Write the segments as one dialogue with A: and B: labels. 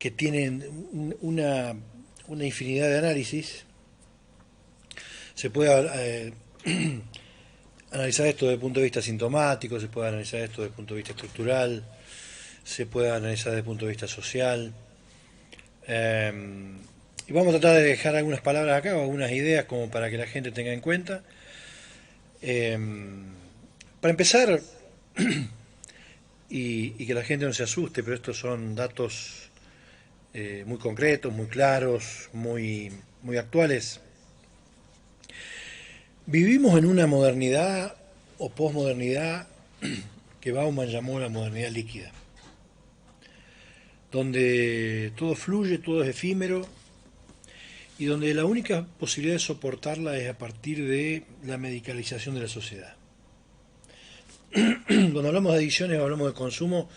A: que tienen una infinidad de análisis. Se puede analizar esto desde el punto de vista sintomático, se puede analizar esto desde el punto de vista estructural, se puede analizar desde el punto de vista social. Y vamos a tratar de dejar algunas palabras acá o algunas ideas como para que la gente tenga en cuenta. Para empezar, y que la gente no se asuste, pero estos son datos muy concretos, muy claros, muy actuales. Vivimos en una modernidad o posmodernidad que Bauman llamó la modernidad líquida, donde todo fluye, todo es efímero y donde la única posibilidad de soportarla es a partir de la medicalización de la sociedad. Cuando hablamos de adicciones o hablamos de consumo,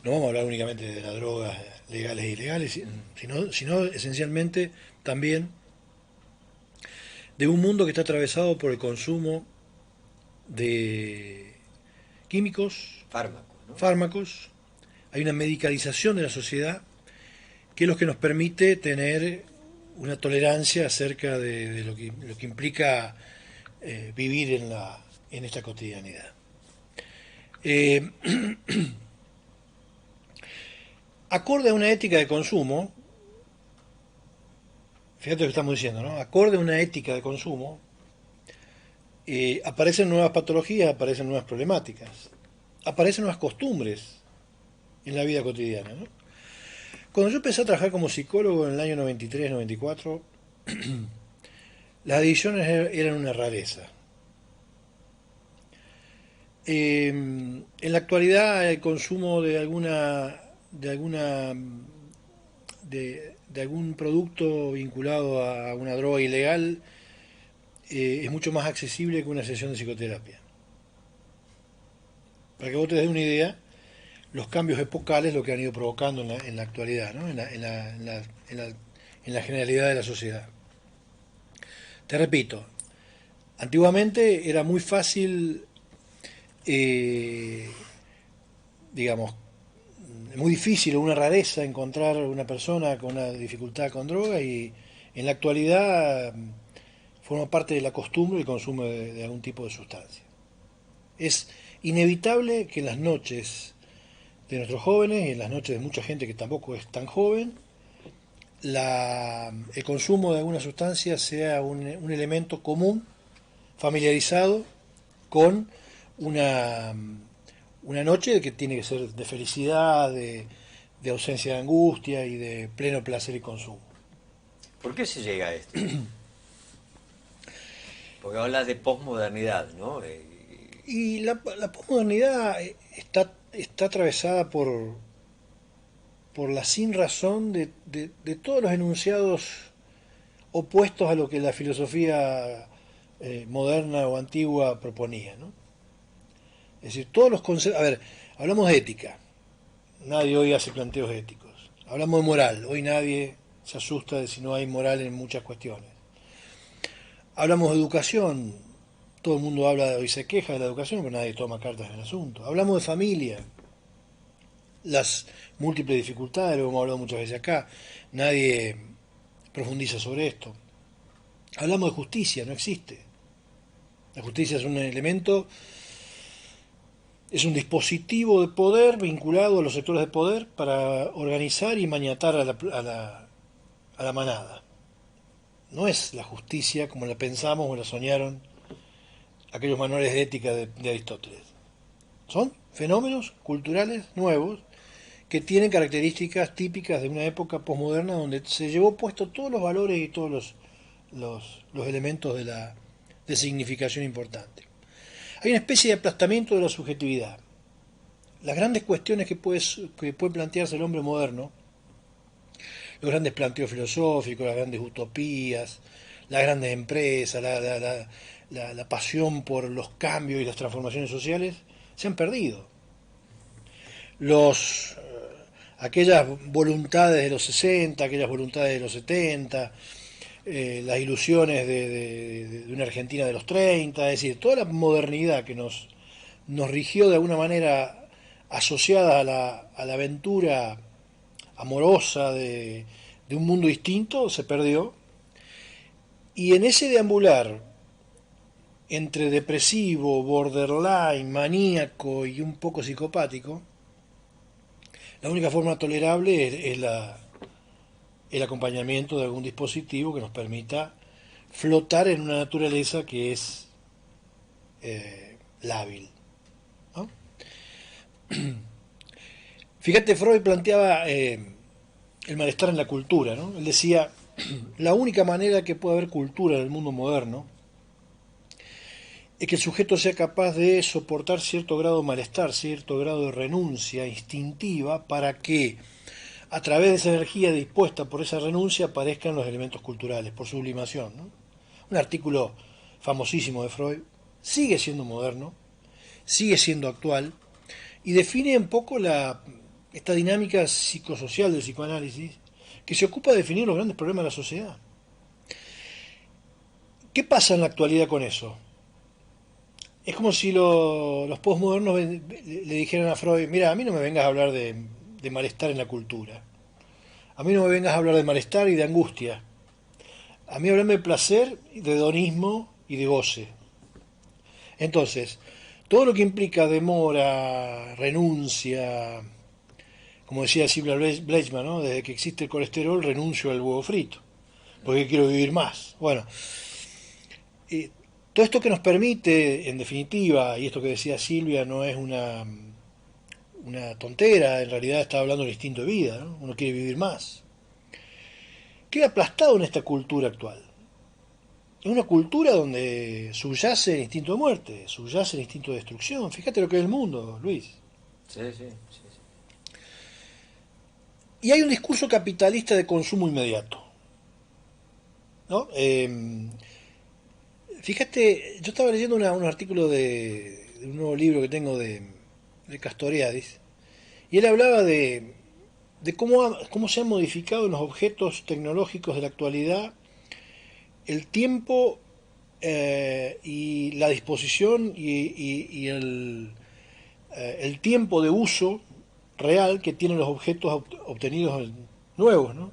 A: no vamos a hablar únicamente de las drogas legales e ilegales, sino esencialmente también de un mundo que está atravesado por el consumo de químicos,
B: Fármacos, ¿no?
A: fármacos. Hay una medicalización de la sociedad que es lo que nos permite tener una tolerancia acerca de lo que implica vivir en esta cotidianidad. Eh, acorde a una ética de consumo, fíjate lo que estamos diciendo, ¿no? Acorde a una ética de consumo, aparecen nuevas patologías, aparecen nuevas problemáticas, aparecen nuevas costumbres en la vida cotidiana, ¿no? Cuando yo empecé a trabajar como psicólogo en el año 93, 94, las adicciones eran una rareza. En la actualidad el consumo de algún producto vinculado a una droga ilegal es mucho más accesible que una sesión de psicoterapia. Para que vos te des una idea, los cambios epocales lo que han ido provocando en la actualidad, ¿no? En la generalidad de la sociedad. Te repito, antiguamente era muy fácil, eh, digamos, muy difícil o una rareza encontrar una persona con una dificultad con droga y en la actualidad forma parte de la costumbre el consumo de algún tipo de sustancia. Es inevitable que en las noches de nuestros jóvenes y en las noches de mucha gente que tampoco es tan joven, el consumo de alguna sustancia sea un elemento común, familiarizado con una, una noche que tiene que ser de felicidad, de ausencia de angustia y de pleno placer y consumo.
B: ¿Por qué se llega a esto? Porque hablas de posmodernidad, ¿no?
A: Y la posmodernidad está atravesada por la sin razón de todos los enunciados opuestos a lo que la filosofía moderna o antigua proponía, ¿no? Es decir, todos los conceptos... A ver, hablamos de ética. Nadie hoy hace planteos éticos. Hablamos de moral. Hoy nadie se asusta de si no hay moral en muchas cuestiones. Hablamos de educación. Todo el mundo habla hoy se queja de la educación, pero nadie toma cartas en el asunto. Hablamos de familia. Las múltiples dificultades, lo hemos hablado muchas veces acá. Nadie profundiza sobre esto. Hablamos de justicia, no existe. La justicia es un elemento, es un dispositivo de poder vinculado a los sectores de poder para organizar y maniatar a la manada. No es la justicia como la pensamos o la soñaron aquellos manuales de ética de Aristóteles. Son fenómenos culturales nuevos que tienen características típicas de una época posmoderna donde se llevó puesto todos los valores y todos los elementos de significación importante. Hay una especie de aplastamiento de la subjetividad. Las grandes cuestiones que puede plantearse el hombre moderno, los grandes planteos filosóficos, las grandes utopías, las grandes empresas, la pasión por los cambios y las transformaciones sociales, se han perdido. Aquellas voluntades de los 60, aquellas voluntades de los 70, las ilusiones de una Argentina de los 30, es decir, toda la modernidad que nos rigió de alguna manera asociada a la aventura amorosa de un mundo distinto se perdió. Y en ese deambular entre depresivo, borderline, maníaco y un poco psicopático, la única forma tolerable el acompañamiento de algún dispositivo que nos permita flotar en una naturaleza que es lábil, ¿no? Fíjate, Freud planteaba el malestar en la cultura, ¿no? Él decía, la única manera que puede haber cultura en el mundo moderno es que el sujeto sea capaz de soportar cierto grado de malestar, cierto grado de renuncia instintiva, para que a través de esa energía dispuesta por esa renuncia aparezcan los elementos culturales, por sublimación, ¿no? Un artículo famosísimo de Freud, sigue siendo moderno, sigue siendo actual, y define un poco esta dinámica psicosocial del psicoanálisis, que se ocupa de definir los grandes problemas de la sociedad. ¿Qué pasa en la actualidad con eso? Es como si los postmodernos le dijeran a Freud, mira, a mí no me vengas a hablar de malestar en la cultura. A mí no me vengas a hablar de malestar y de angustia. A mí hablame de placer, de hedonismo y de goce. Entonces, todo lo que implica demora, renuncia, como decía Sibla Bleichmann, ¿no? Desde que existe el colesterol renuncio al huevo frito, porque quiero vivir más. Bueno, todo esto que nos permite, en definitiva, y esto que decía Silvia no es una tontera, en realidad está hablando del instinto de vida, ¿no? Uno quiere vivir más. Queda aplastado en esta cultura actual. Es una cultura donde subyace el instinto de muerte, subyace el instinto de destrucción. Fíjate lo que es el mundo, Luis.
B: Sí, sí, sí, sí.
A: Y hay un discurso capitalista de consumo inmediato, ¿no? Fíjate, yo estaba leyendo un artículo de un nuevo libro que tengo de Castoriadis, y él hablaba de cómo se han modificado en los objetos tecnológicos de la actualidad el tiempo y la disposición y el tiempo de uso real que tienen los objetos obtenidos nuevos, ¿no?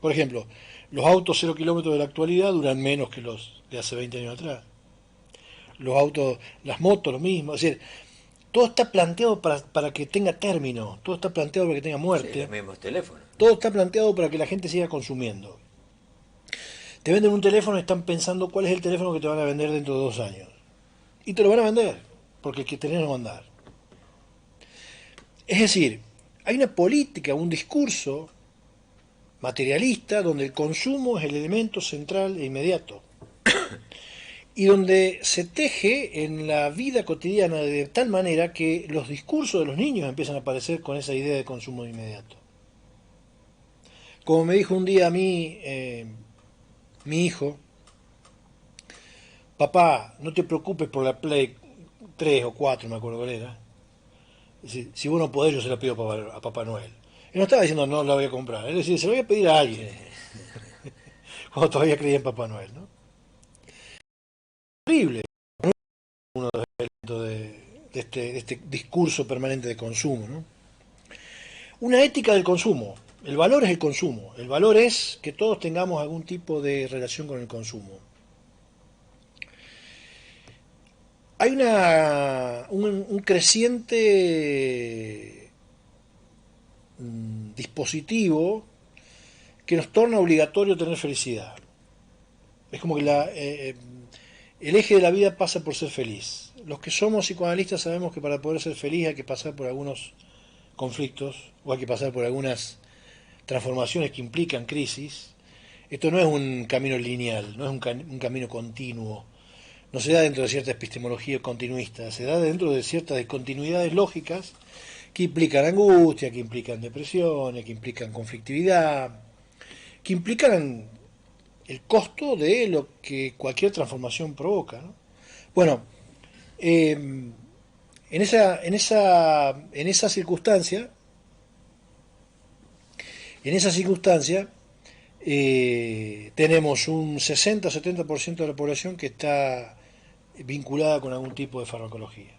A: Por ejemplo, los autos 0 kilómetros de la actualidad duran menos que los de hace 20 años atrás. Los autos, las motos, lo mismo. Es decir, todo está planteado para que tenga término, todo está planteado para que tenga
B: Sí, los
A: muerte,
B: mismos teléfonos.
A: todo está planteado para que la gente siga consumiendo. Te venden un teléfono y están pensando cuál es el teléfono que te van a vender dentro de 2 años. Y te lo van a vender, porque el que tenés no va a andar. Es decir, hay una política, un discurso materialista donde el consumo es el elemento central e inmediato. Y donde se teje en la vida cotidiana de tal manera que los discursos de los niños empiezan a aparecer con esa idea de consumo inmediato. Como me dijo un día a mí mi hijo, papá, no te preocupes por la Play 3 o 4, me acuerdo cuál era. Si vos no podés, yo se la pido a Papá Noel. Él no estaba diciendo no la voy a comprar, él decía, se la voy a pedir a alguien, cuando todavía creía en Papá Noel, ¿no? Horrible, uno de los elementos de este discurso permanente de consumo, ¿no? Una ética del consumo. El valor es el consumo. El valor es que todos tengamos algún tipo de relación con el consumo. Hay un creciente dispositivo que nos torna obligatorio tener felicidad. Es como que el eje de la vida pasa por ser feliz. Los que somos psicoanalistas sabemos que para poder ser feliz hay que pasar por algunos conflictos o hay que pasar por algunas transformaciones que implican crisis. Esto no es un camino lineal, no es un camino continuo, no se da dentro de cierta epistemología continuista, se da dentro de ciertas discontinuidades lógicas que implican angustia, que implican depresiones, que implican conflictividad, que implican el costo de lo que cualquier transformación provoca, ¿no? Bueno, en esa circunstancia, tenemos un 60 o 70% de la población que está vinculada con algún tipo de farmacología.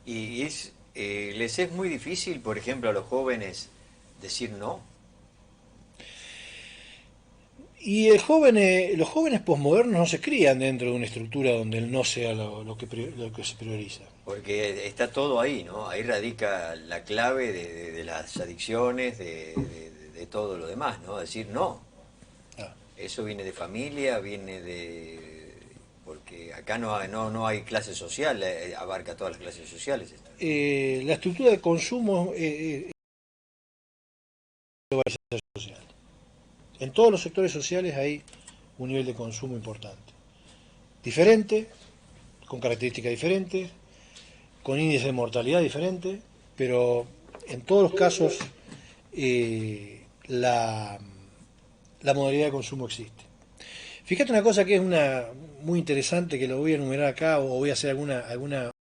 B: Y es ¿Les es muy difícil, por ejemplo, a los jóvenes decir no?
A: Y los jóvenes posmodernos no se crían dentro de una estructura donde el no sea lo que se prioriza.
B: Porque está todo ahí, ¿no? Ahí radica la clave de las adicciones, de todo lo demás, ¿no? Decir no.
A: Ah.
B: Eso viene de familia, viene de... Porque acá no hay clase social, abarca todas las clases sociales esto.
A: La estructura de consumo es social. En todos los sectores sociales hay un nivel de consumo importante. Diferente, con características diferentes, con índice de mortalidad diferente, pero en todos los casos la, la modalidad de consumo existe. Fíjate una cosa que es muy interesante, que lo voy a enumerar acá o voy a hacer alguna